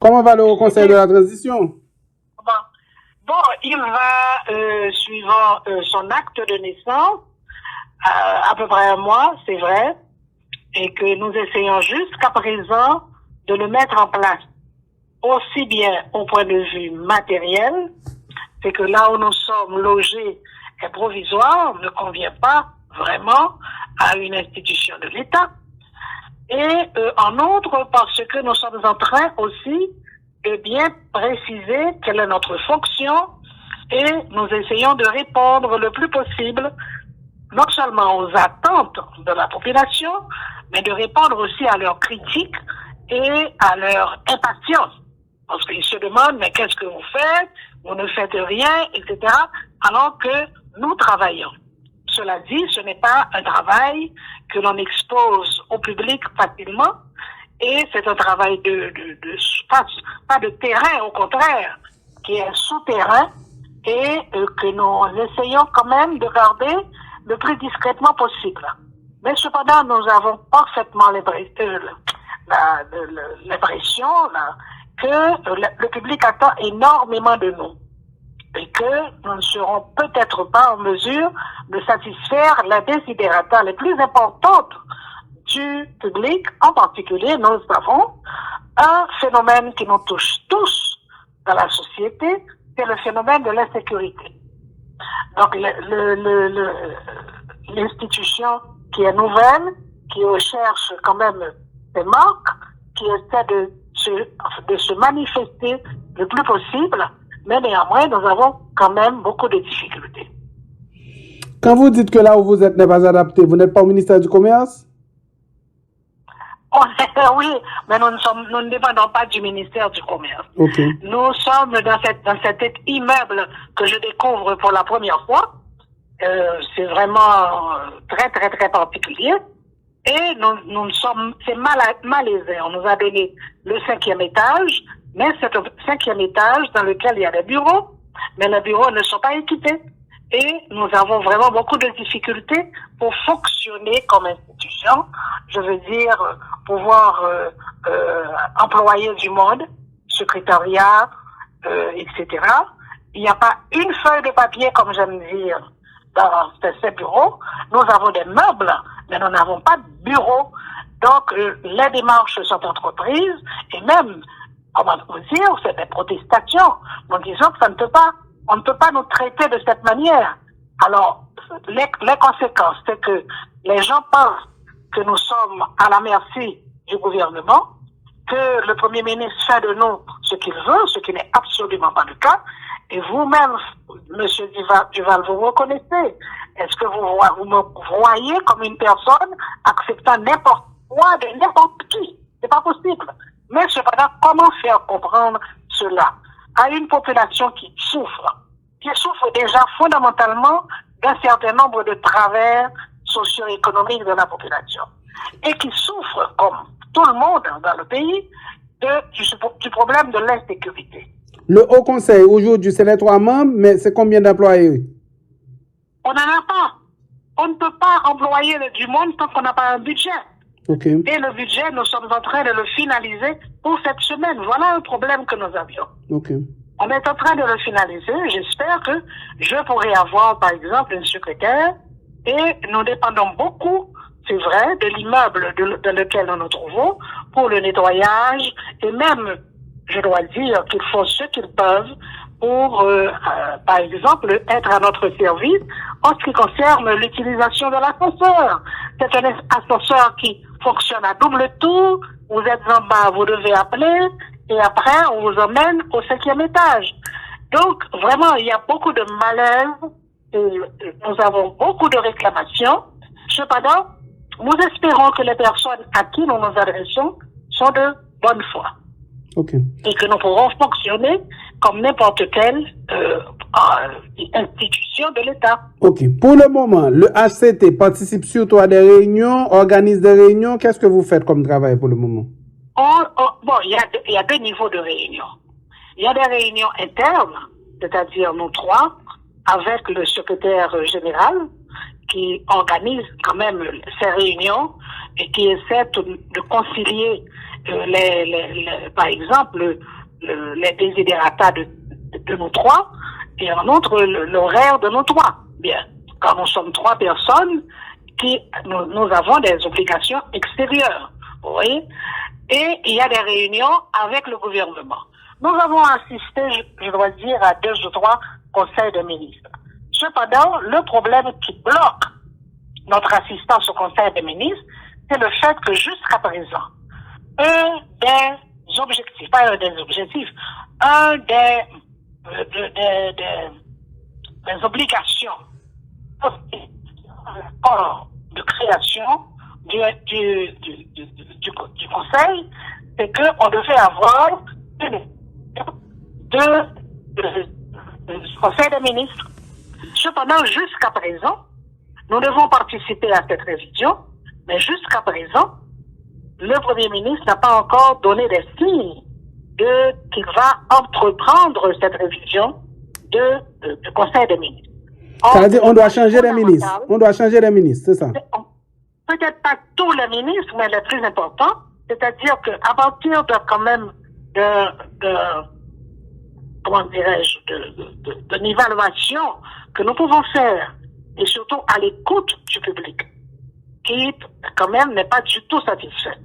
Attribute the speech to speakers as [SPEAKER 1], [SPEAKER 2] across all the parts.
[SPEAKER 1] Comment va le Haut Conseil de la transition?
[SPEAKER 2] Bon, bon il va, suivant son acte de naissance, à peu près un mois, c'est vrai, et que nous essayons jusqu'à présent de le mettre en place aussi bien au point de vue matériel, c'est que là où nous sommes logés est provisoire, ne convient pas vraiment à une institution de l'État. Et en outre, parce que nous sommes en train aussi de bien préciser quelle est notre fonction et nous essayons de répondre le plus possible non seulement aux attentes de la population, mais de répondre aussi à leurs critiques et à leur impatience. Parce qu'ils se demandent, mais qu'est-ce que vous faites? Vous ne faites rien, etc. Alors que nous travaillons. Cela dit, ce n'est pas un travail que l'on expose au public facilement et c'est un travail pas de terrain, au contraire, qui est souterrain et que nous essayons quand même de garder le plus discrètement possible. Mais cependant, nous avons parfaitement l'impression que le public attend énormément de nous et que nous ne serons peut-être pas en mesure de satisfaire les desiderata les plus importantes du public. En particulier, nous avons un phénomène qui nous touche tous dans la société, c'est le phénomène de l'insécurité. Donc, l'institution qui est nouvelle, qui recherche quand même des marques, qui essaie de se manifester le plus possible, mais néanmoins, nous avons quand même beaucoup de difficultés.
[SPEAKER 1] Quand vous dites que là où vous êtes n'est pas adapté, vous n'êtes pas au ministère du Commerce?
[SPEAKER 2] Oui, mais nous ne dépendons pas du ministère du Commerce.
[SPEAKER 1] Okay.
[SPEAKER 2] Nous sommes dans cet immeuble que je découvre pour la première fois. C'est vraiment très, très, très particulier. Et c'est malaisé. On nous a donné le 5e étage, mais c'est un 5e étage dans lequel il y a des bureaux, mais les bureaux ne sont pas équipés. Et nous avons vraiment beaucoup de difficultés pour fonctionner comme institution. Je veux dire, pouvoir employer du monde, secrétariat, etc. Il n'y a pas une feuille de papier, comme j'aime dire, dans ces bureaux. Nous avons des meubles, mais nous n'avons pas de bureau. Donc, les démarches sont entreprises et même, comment vous dire, c'est des protestations. Nous disons que on ne peut pas nous traiter de cette manière. Alors, les conséquences, c'est que les gens pensent que nous sommes à la merci du gouvernement, que le Premier ministre fait de nous ce qu'il veut, ce qui n'est absolument pas le cas. Et vous-même, Monsieur Duval, vous reconnaissez. Est-ce que vous me voyez comme une personne acceptant n'importe quoi de n'importe qui? C'est pas possible. Mais cependant, comment faire comprendre cela à une population qui souffre déjà fondamentalement d'un certain nombre de travers socio-économiques de la population et qui souffre, comme tout le monde dans le pays, du problème de l'insécurité.
[SPEAKER 1] Le Haut Conseil, aujourd'hui, c'est les 3 membres, mais c'est combien d'employés?
[SPEAKER 2] On n'en a pas. On ne peut pas employer du monde tant qu'on n'a pas un budget.
[SPEAKER 1] Okay.
[SPEAKER 2] Et le budget, nous sommes en train de le finaliser pour cette semaine. Voilà un problème que nous avions.
[SPEAKER 1] Okay.
[SPEAKER 2] On est en train de le finaliser. J'espère que je pourrai avoir, par exemple, une secrétaire. Et nous dépendons beaucoup, c'est vrai, de l'immeuble dans lequel nous nous trouvons pour le nettoyage. Et même, je dois dire qu'ils font ce qu'ils peuvent pour, par exemple, être à notre service en ce qui concerne l'utilisation de l'ascenseur. C'est un ascenseur qui fonctionne à double tour. Vous êtes en bas, vous devez appeler. Et après, on vous emmène au 5e étage. Donc, vraiment, il y a beaucoup de malaise. Et nous avons beaucoup de réclamations. Cependant, nous espérons que les personnes à qui nous nous adressons sont de bonne foi.
[SPEAKER 1] Okay.
[SPEAKER 2] Et que nous pourrons fonctionner comme n'importe quelle institution de l'État.
[SPEAKER 1] Ok. Pour le moment, le HCT participe surtout à des réunions, organise des réunions. Qu'est-ce que vous faites comme travail pour le moment?
[SPEAKER 2] Bon, il y a 2 niveaux de réunions. Il y a des réunions internes, c'est-à-dire nous 3, avec le secrétaire général, qui organise quand même ces réunions et qui essaie de concilier par exemple, les désidérata de nous trois, et en outre l'horaire de nous trois. Bien, quand nous sommes trois personnes, nous avons des obligations extérieures, vous voyez, et il y a des réunions avec le gouvernement. Nous avons assisté, je dois dire, à 2 ou 3 conseils de ministres. Cependant, le problème qui bloque notre assistance au conseil des ministres, c'est le fait que jusqu'à présent, un des objectifs, obligations de création du conseil, c'est qu'on devait avoir du conseil des ministres. Cependant, jusqu'à présent, nous devons participer à cette révision, mais jusqu'à présent, le Premier ministre n'a pas encore donné des signes qu'il va entreprendre cette révision du Conseil des ministres.
[SPEAKER 1] Ça veut dire qu'on doit changer les ministres. On doit changer les ministres, c'est ça?
[SPEAKER 2] Peut-être pas tous les ministres, mais les plus importants. C'est-à-dire qu'à partir de quand même comment dirais-je, d'une évaluation que nous pouvons faire, et surtout à l'écoute du public, qui quand même n'est pas du tout satisfait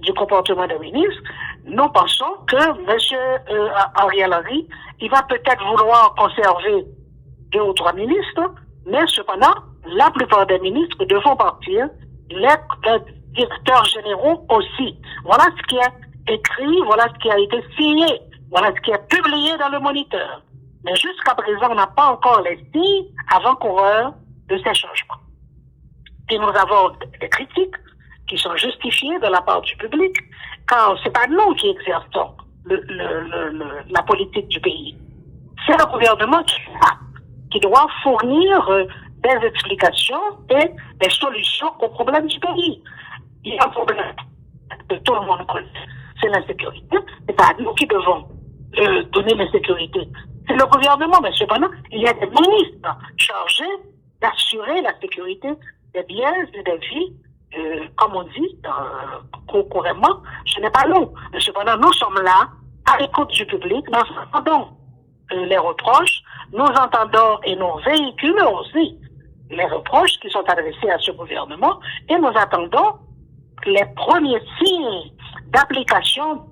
[SPEAKER 2] du comportement des ministres, nous pensons que M. Ariel Henry, il va peut-être vouloir conserver 2 ou 3 ministres, mais cependant, la plupart des ministres devront partir, les directeurs généraux aussi. Voilà ce qui est écrit, voilà ce qui a été signé, voilà ce qui est publié dans le Moniteur. Mais jusqu'à présent, on n'a pas encore les signes avant-coureurs de ces changements. Et nous avons des critiques qui sont justifiées de la part du public, car c'est pas nous qui exerçons la politique du pays. C'est le gouvernement qui doit fournir des explications et des solutions aux problèmes du pays. Il y a un problème que tout le monde connaît, c'est l'insécurité. C'est pas nous qui devons donner l'insécurité. C'est le gouvernement, mais cependant, il y a des ministres chargés d'assurer la sécurité des biens et des vies, comme on dit couramment, ce n'est pas long. Mais cependant, nous sommes là, à l'écoute du public, nous entendons les reproches, nous entendons et nous véhiculons aussi les reproches qui sont adressés à ce gouvernement, et nous attendons les premiers signes d'application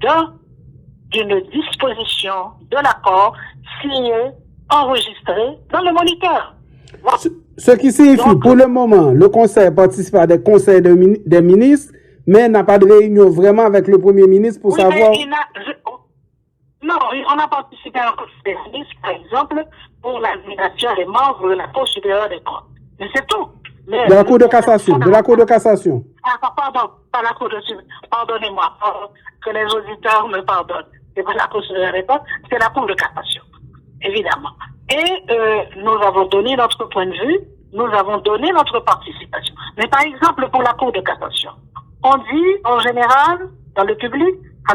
[SPEAKER 2] d'une disposition de l'accord signé, enregistré dans le Moniteur. Voilà.
[SPEAKER 1] Ce qui signifie, pour le moment, le Conseil participe à des conseils des ministres, mais n'a pas de réunion vraiment avec le Premier ministre pour savoir...
[SPEAKER 2] Non, on a participé à un conseil des ministres, par exemple, pour la nomination des membres de la Cour supérieure des comptes. Mais c'est tout. Mais
[SPEAKER 1] de la Cour de cassation, de la Cour de cassation.
[SPEAKER 2] Ah, pardon, pas la Cour de pardonnez-moi, que les auditeurs me pardonnent. C'est pas la Cour supérieure des comptes, c'est la Cour de cassation, évidemment. Et nous avons donné notre point de vue, nous avons donné notre participation. Mais par exemple, pour la Cour de cassation, on dit en général, dans le public, à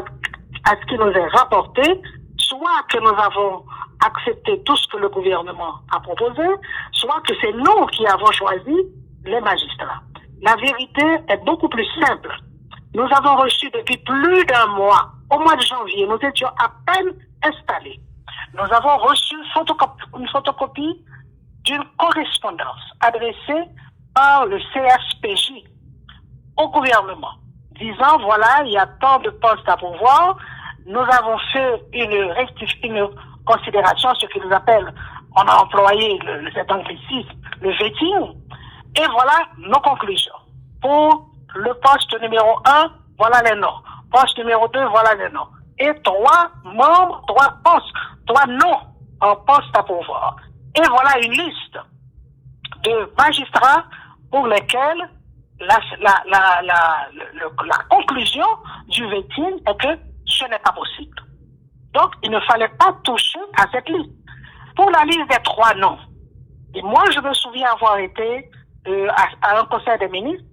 [SPEAKER 2] ce qui nous est rapporté, soit que nous avons accepté tout ce que le gouvernement a proposé, soit que c'est nous qui avons choisi les magistrats. La vérité est beaucoup plus simple. Nous avons reçu depuis plus d'1 mois, au mois de janvier, nous étions à peine installés. Nous avons reçu une photocopie d'une correspondance adressée par le CSPJ au gouvernement, disant voilà, il y a tant de postes à pourvoir. Nous avons fait une considération, ce qu'ils appellent, on a employé cet anglicisme, le vetting, et voilà nos conclusions. Pour le poste numéro 1, voilà les noms. Poste numéro 2, voilà les noms. Et 3 membres, 3 postes, 3 noms en poste à pourvoir. Et voilà une liste de magistrats pour lesquels la conclusion du vetting est que ce n'est pas possible. Donc, il ne fallait pas toucher à cette liste. Pour la liste des 3 noms, et moi, je me souviens avoir été à un conseil des ministres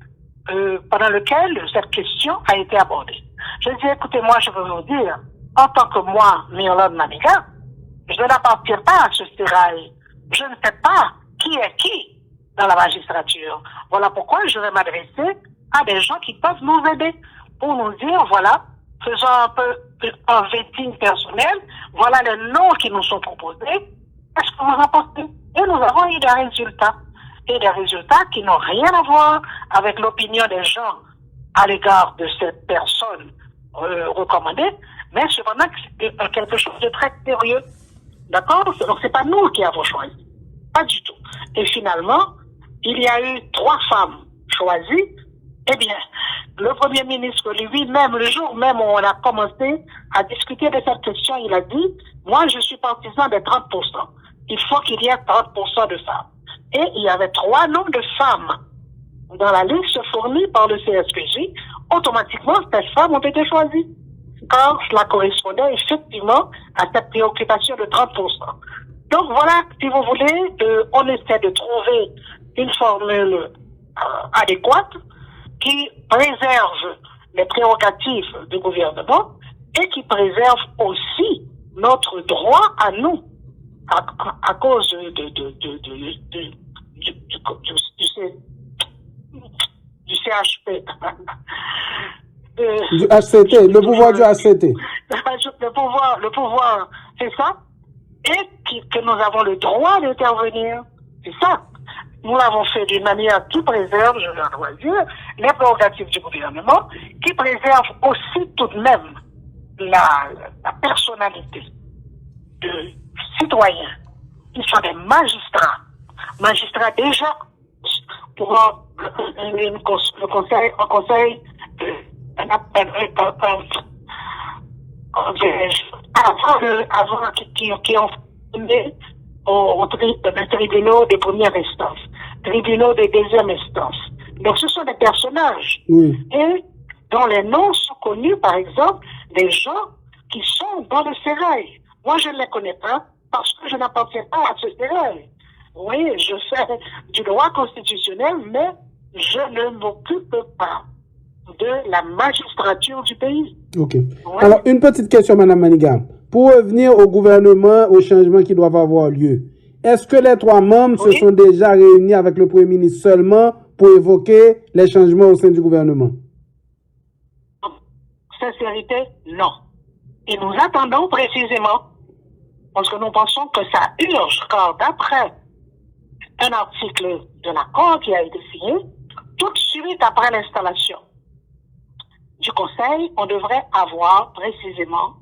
[SPEAKER 2] pendant lequel cette question a été abordée. Je dis, écoutez, moi, je veux vous dire, en tant que moi, Myrlande Manigat, je n'appartiens pas à ce sérail. Je ne sais pas qui est qui dans la magistrature. Voilà pourquoi je vais m'adresser à des gens qui peuvent nous aider pour nous dire, voilà, faisant un peu un vetting personnel, voilà les noms qui nous sont proposés. Qu'est-ce que vous en pensez? Et nous avons eu des résultats. Et des résultats qui n'ont rien à voir avec l'opinion des gens à l'égard de cette personne recommandée, mais cependant c'est quelque chose de très sérieux. D'accord? Donc c'est pas nous qui avons choisi. Pas du tout. Et finalement, il y a eu 3 femmes choisies. Eh bien, le Premier ministre lui-même, le jour même où on a commencé à discuter de cette question, il a dit, moi je suis partisan des 30%. Il faut qu'il y ait 30% de femmes. Et il y avait 3 noms de femmes dans la liste fournie par le CSPJ. Automatiquement, ces femmes ont été choisies. Car cela correspondait effectivement à cette préoccupation de 30%. Donc voilà, si vous voulez, on essaie de trouver une formule adéquate qui préserve les prérogatives du gouvernement et qui préserve aussi notre droit à nous à cause du CHP.
[SPEAKER 1] Du HCT, le pouvoir du HCT.
[SPEAKER 2] Le pouvoir, c'est ça. Et que nous avons le droit d'intervenir. C'est ça. Nous l'avons fait d'une manière qui préserve, je dois dire, les prérogatives du gouvernement, qui préserve aussi tout de même la personnalité de citoyens qui sont des magistrats. Magistrats déjà pour le conseil avant qui ont fondé aux tribunaux de première instance, tribunaux de deuxième instance. Donc ce sont des personnages et dont les noms sont connus, par exemple, des gens qui sont dans le sérail. Moi, je ne les connais pas parce que je n'appartiens pas à ce sérail. Oui, je fais du droit constitutionnel, mais je ne m'occupe pas de la magistrature du pays.
[SPEAKER 1] Ok. Ouais. Alors, une petite question, Mme Maniga. Pour revenir au gouvernement, aux changements qui doivent avoir lieu, est-ce que les 3 membres se sont déjà réunis avec le Premier ministre seulement pour évoquer les changements au sein du gouvernement?
[SPEAKER 2] Sincérité, non. Et nous attendons précisément, parce que nous pensons que ça urge, car d'après un article de l'accord qui a été signé, tout de suite après l'installation du Conseil, on devrait avoir précisément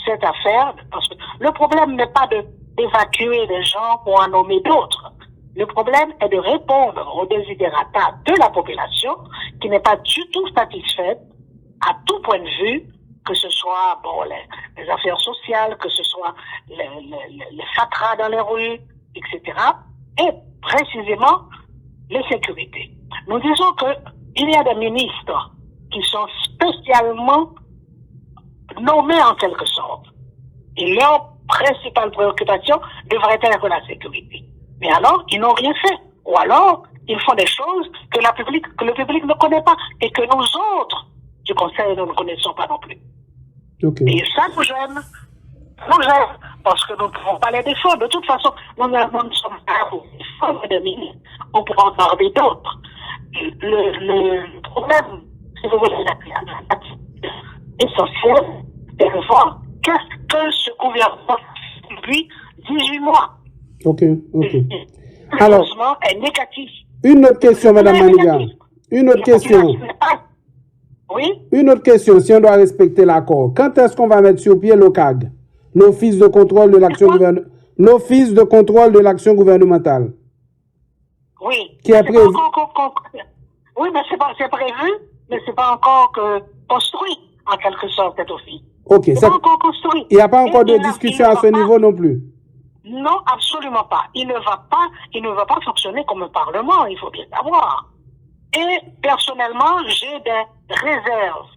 [SPEAKER 2] cette affaire, parce que le problème n'est pas d'évacuer des gens pour en nommer d'autres. Le problème est de répondre aux desiderata de la population qui n'est pas du tout satisfaite à tout point de vue, que ce soit les affaires sociales, que ce soit les fatras dans les rues, etc. Et précisément les sécurités. Nous disons qu'il y a des ministres qui sont spécialement nommés en quelque sorte. Et leur principale préoccupation devrait être la sécurité. Mais alors, ils n'ont rien fait. Ou alors, ils font des choses que le public ne connaît pas et que nous autres du Conseil, nous ne connaissons pas non plus.
[SPEAKER 1] Okay.
[SPEAKER 2] Et ça nous gêne. Nous gêne. Parce que nous ne pouvons pas les défendre. De toute façon, nous ne sommes pas pour défendre des ministres. On pourra en parler d'autres. Le problème, si vous voulez, essentiel, c'est de voir qu'est-ce que ce gouvernement depuis 18 mois.
[SPEAKER 1] Ok.
[SPEAKER 2] Alors, est négatif.
[SPEAKER 1] Une autre question, Mme Maniga. Une autre question.
[SPEAKER 2] Oui?
[SPEAKER 1] Une autre question, si on doit respecter l'accord. Quand est-ce qu'on va mettre sur pied l'OCAG, l'Office de contrôle de l'action gouvernementale? L'Office de contrôle de l'action gouvernementale.
[SPEAKER 2] Oui.
[SPEAKER 1] Qui est prévu.
[SPEAKER 2] Oui, mais c'est prévu, mais c'est pas encore construit, en quelque sorte, cet office.
[SPEAKER 1] Ok.
[SPEAKER 2] C'est pas encore construit.
[SPEAKER 1] Il n'y a pas encore de discussion à ce niveau non plus.
[SPEAKER 2] Non, absolument pas. Il ne va pas fonctionner comme un parlement, il faut bien savoir. Et personnellement, j'ai des réserves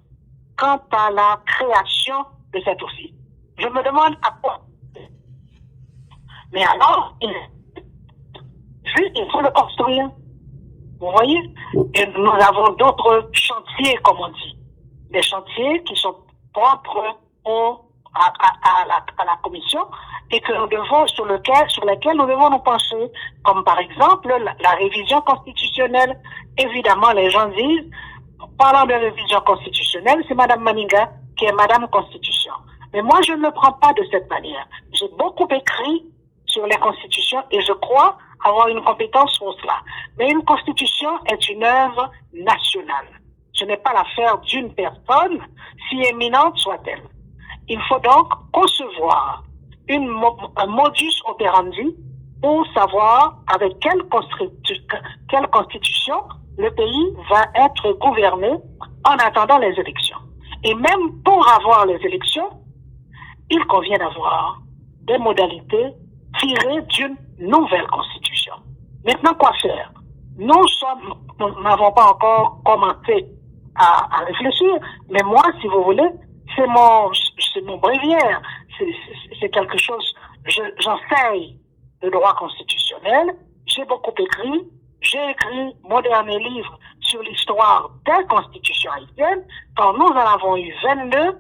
[SPEAKER 2] quant à la création de cet office. Je me demande à quoi. Mais alors, il faut le construire. Vous voyez? Et nous avons d'autres chantiers, comme on dit. Des chantiers qui sont propres à la commission et que nous devons, sur lesquels nous devons nous pencher, comme par exemple la révision constitutionnelle. Évidemment, les gens disent, parlant de révision constitutionnelle, c'est Mme Maniga qui est Madame Constitution. Mais moi, je ne le prends pas de cette manière. J'ai beaucoup écrit sur les constitutions et je crois avoir une compétence pour cela. Mais une constitution est une œuvre nationale. Ce n'est pas l'affaire d'une personne, si éminente soit-elle. Il faut donc concevoir un modus operandi pour savoir avec quelle constitution le pays va être gouverné en attendant les élections. Et même pour avoir les élections, il convient d'avoir des modalités tirées d'une nouvelle constitution. Maintenant, quoi faire? Nous n'avons pas encore commencé à réfléchir, mais moi, si vous voulez, c'est mon bréviaire, c'est quelque chose, j'enseigne le droit constitutionnel, j'ai beaucoup écrit, j'ai écrit mon dernier livre sur l'histoire des constitutions haïtiennes, quand nous en avons eu 22,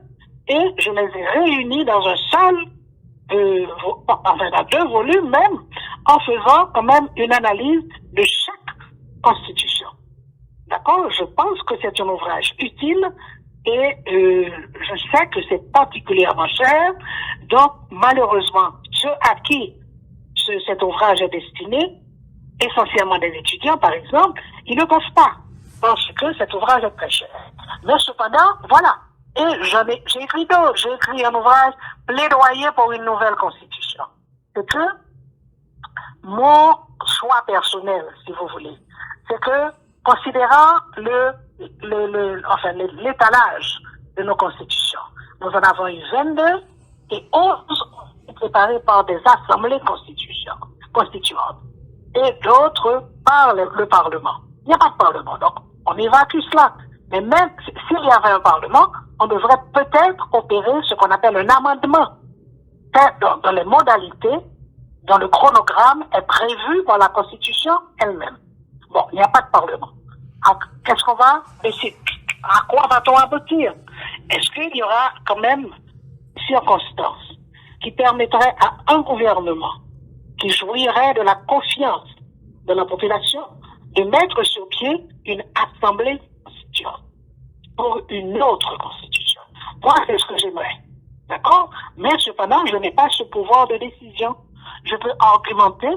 [SPEAKER 2] et je les ai réunis dans un seul, dans 2 volumes même, en faisant quand même une analyse de chaque constitution. D'accord? Je pense que c'est un ouvrage utile et je sais que c'est particulièrement cher. Donc, malheureusement, ceux à qui cet ouvrage est destiné, essentiellement des étudiants par exemple, ils ne peuvent pas parce que cet ouvrage est très cher. Mais cependant, voilà. Et j'ai écrit d'autres. J'ai écrit un ouvrage plaidoyer pour une nouvelle constitution. C'est que mon choix personnel, si vous voulez, c'est que considérant l'étalage de nos constitutions, nous en avons eu 22 et 11 préparées par des assemblées constituantes et d'autres par le Parlement. Il n'y a pas de Parlement, donc on évacue cela. Mais même s'il y avait un Parlement, on devrait peut-être opérer ce qu'on appelle un amendement. Dans les modalités, dans le chronogramme, est prévu par la Constitution elle-même. Bon, il n'y a pas de Parlement. Qu'est-ce qu'on va décider? À quoi va-t-on aboutir? Est-ce qu'il y aura quand même circonstances qui permettraient à un gouvernement qui jouirait de la confiance de la population de mettre sur pied une assemblée constituante pour une autre constitution? Moi, c'est ce que j'aimerais. D'accord? Mais cependant, je n'ai pas ce pouvoir de décision. Je peux argumenter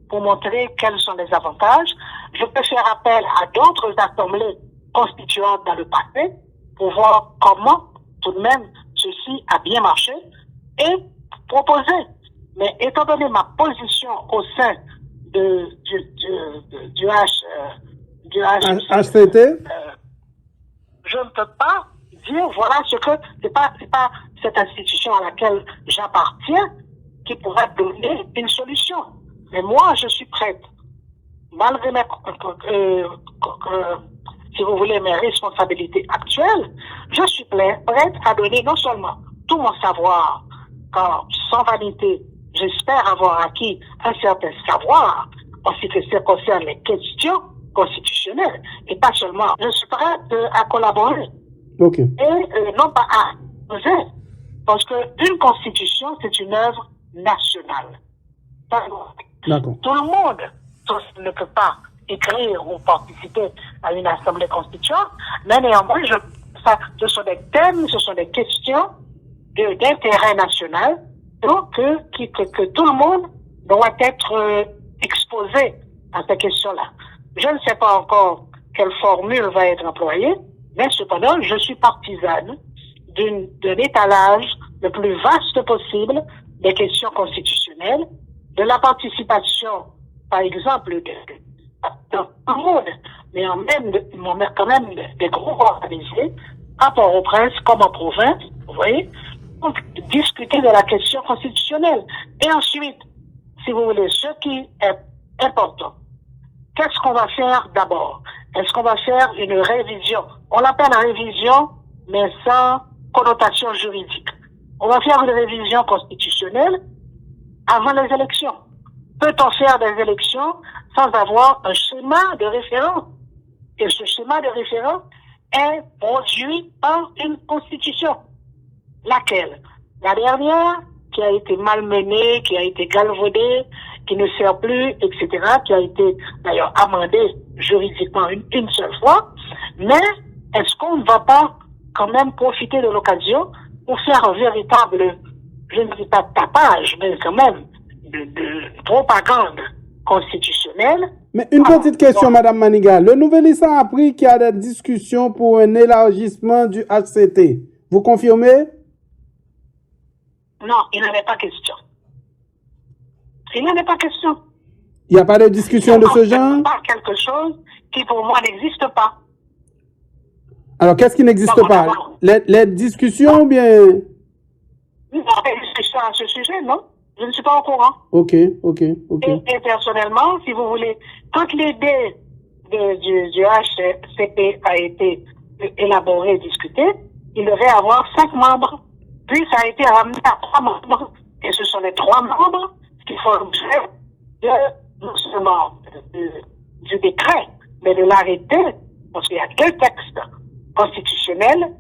[SPEAKER 2] pour montrer quels sont les avantages. Je peux faire appel à d'autres assemblées constituantes dans le passé pour voir comment tout de même ceci a bien marché et proposer. Mais étant donné ma position au sein du
[SPEAKER 1] HCT,
[SPEAKER 2] je ne peux pas dire voilà ce que c'est pas cette institution à laquelle j'appartiens qui pourrait donner une solution. Mais moi, je suis prête, malgré si vous voulez, mes responsabilités actuelles, je suis prête à donner non seulement tout mon savoir, car sans vanité, j'espère avoir acquis un certain savoir en ce qui concerne les questions constitutionnelles, et pas seulement. Je suis prête à collaborer.
[SPEAKER 1] Ok.
[SPEAKER 2] Et non pas à poser. Parce qu'une constitution, c'est une œuvre nationale.
[SPEAKER 1] D'accord.
[SPEAKER 2] Tout le monde ne peut pas écrire ou participer à une assemblée constituante, mais néanmoins, ce sont des thèmes, ce sont des questions d'intérêt national, donc que tout le monde doit être exposé à ces questions-là. Je ne sais pas encore quelle formule va être employée, mais cependant, je suis partisane d'un étalage le plus vaste possible des questions constitutionnelles, de la participation, par exemple, de tout le monde, mais quand même des groupes organisés, à Port-au-Prince comme en province, vous voyez, pour discuter de la question constitutionnelle. Et ensuite, si vous voulez, ce qui est important, qu'est-ce qu'on va faire d'abord? Est-ce qu'on va faire une révision? On l'appelle révision, mais sans connotation juridique. On va faire une révision constitutionnelle avant les élections. Peut-on faire des élections sans avoir un schéma de référence? Et ce schéma de référence est produit par une constitution. Laquelle? La dernière, qui a été malmenée, qui a été galvaudée, qui ne sert plus, etc., qui a été d'ailleurs amendée juridiquement une seule fois. Mais est-ce qu'on ne va pas quand même profiter de l'occasion pour faire un véritable, je ne dis pas tapage, mais quand même de propagande constitutionnelle.
[SPEAKER 1] Mais une petite question, Madame Maniga. Le Nouvel-Instant a appris qu'il y a des discussions pour un élargissement du HCT. Vous confirmez?
[SPEAKER 2] Non, il n'en est pas question. Il n'en est pas question.
[SPEAKER 1] Il n'y a pas de discussion de ce genre?
[SPEAKER 2] Pas quelque chose qui pour moi n'existe pas.
[SPEAKER 1] Alors, qu'est-ce qui n'existe pas? Les discussions ou bien?
[SPEAKER 2] Non, les discussions à ce sujet, non. Je ne suis pas au courant.
[SPEAKER 1] Ok.
[SPEAKER 2] Et personnellement, si vous voulez, quand l'idée du HCP a été élaborée et discutée, il devait avoir 5 membres. Puis ça a été ramené à 3 membres. Et ce sont les 3 membres qui font l'objet non seulement du décret, mais de l'arrêté, parce qu'il y a 2 textes constitutionnels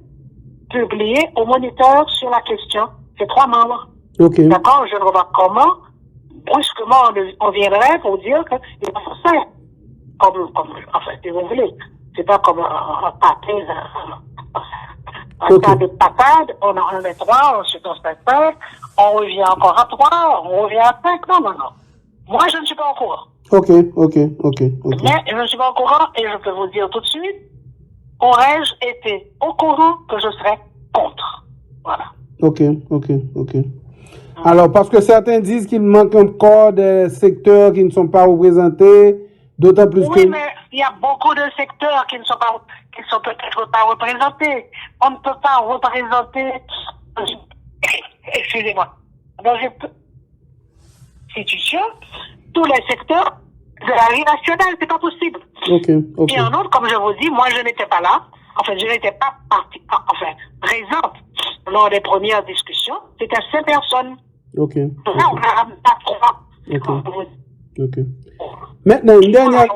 [SPEAKER 2] publiés au Moniteur sur la question. C'est 3 membres.
[SPEAKER 1] Ok.
[SPEAKER 2] D'accord, je ne vois pas comment, brusquement, on viendrait pour dire qu'il faut faire. Enfin, si vous voulez. C'est pas comme un pâté, un tas de patates, on en met 3, ensuite on se met 5, on revient encore à 3, on revient à 5. Non. Moi, je ne suis pas au courant.
[SPEAKER 1] Ok.
[SPEAKER 2] Mais je ne suis pas au courant et je peux vous dire tout de suite, aurais-je été au courant que je serais contre. Voilà.
[SPEAKER 1] Ok. Alors, parce que certains disent qu'il manque encore des secteurs qui ne sont pas représentés, d'autant plus que...
[SPEAKER 2] Oui, mais il y a beaucoup de secteurs qui ne sont peut-être pas représentés. On ne peut pas représenter, excusez-moi, dans une institution, tous les secteurs de la vie nationale, c'est pas possible.
[SPEAKER 1] Ok.
[SPEAKER 2] Et en outre, comme je vous dis, moi je n'étais pas là, je n'étais pas présente lors des premières discussions, c'était 5 personnes.
[SPEAKER 1] Ok.
[SPEAKER 2] Là, on a pas 3.
[SPEAKER 1] Ok. Maintenant, une dernière...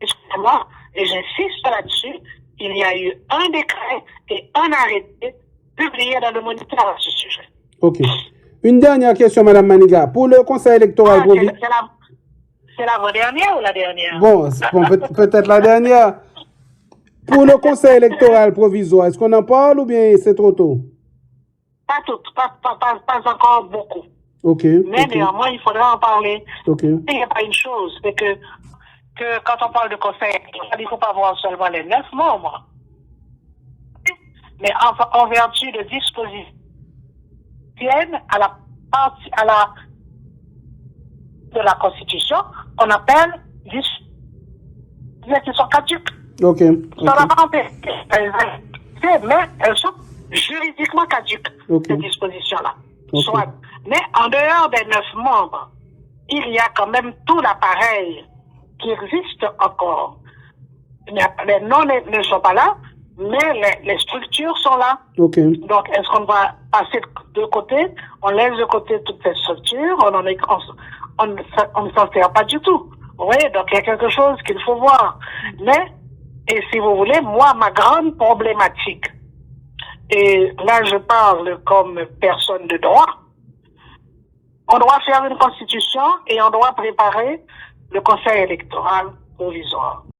[SPEAKER 2] Excusez-moi, et j'insiste là-dessus, il y a eu un décret et un arrêté publié dans le Moniteur à ce sujet.
[SPEAKER 1] Ok. Une dernière question, Madame Maniga. Pour le Conseil électoral provisoire...
[SPEAKER 2] C'est l'avant-dernière ou la dernière?
[SPEAKER 1] Bon, peut-être la dernière. Pour le Conseil électoral provisoire, est-ce qu'on en parle ou bien c'est trop tôt?
[SPEAKER 2] Pas tout, pas encore beaucoup.
[SPEAKER 1] Ok.
[SPEAKER 2] Mais néanmoins, il faudra en parler.
[SPEAKER 1] Ok.
[SPEAKER 2] Il n'y a pas une chose, c'est que quand on parle de conseil électoral, il ne faut pas voir seulement les 9 membres. Mais en vertu de dispositions de la Constitution, on appelle qui sont caduques.
[SPEAKER 1] Ok.
[SPEAKER 2] Ça n'a pas empêché. Mais elles sont juridiquement caduques, ces dispositions-là. Soit. Mais en dehors des 9 membres, il y a quand même tout l'appareil qui existe encore. Les noms ne sont pas là, mais les structures sont là.
[SPEAKER 1] Ok.
[SPEAKER 2] Donc, est-ce qu'on va passer de côté? On laisse de côté toutes ces structures, on ne s'en sert pas du tout. Oui, donc il y a quelque chose qu'il faut voir. Mais, et si vous voulez, moi, ma grande problématique, et là je parle comme personne de droit, on doit faire une constitution et on doit préparer le conseil électoral provisoire.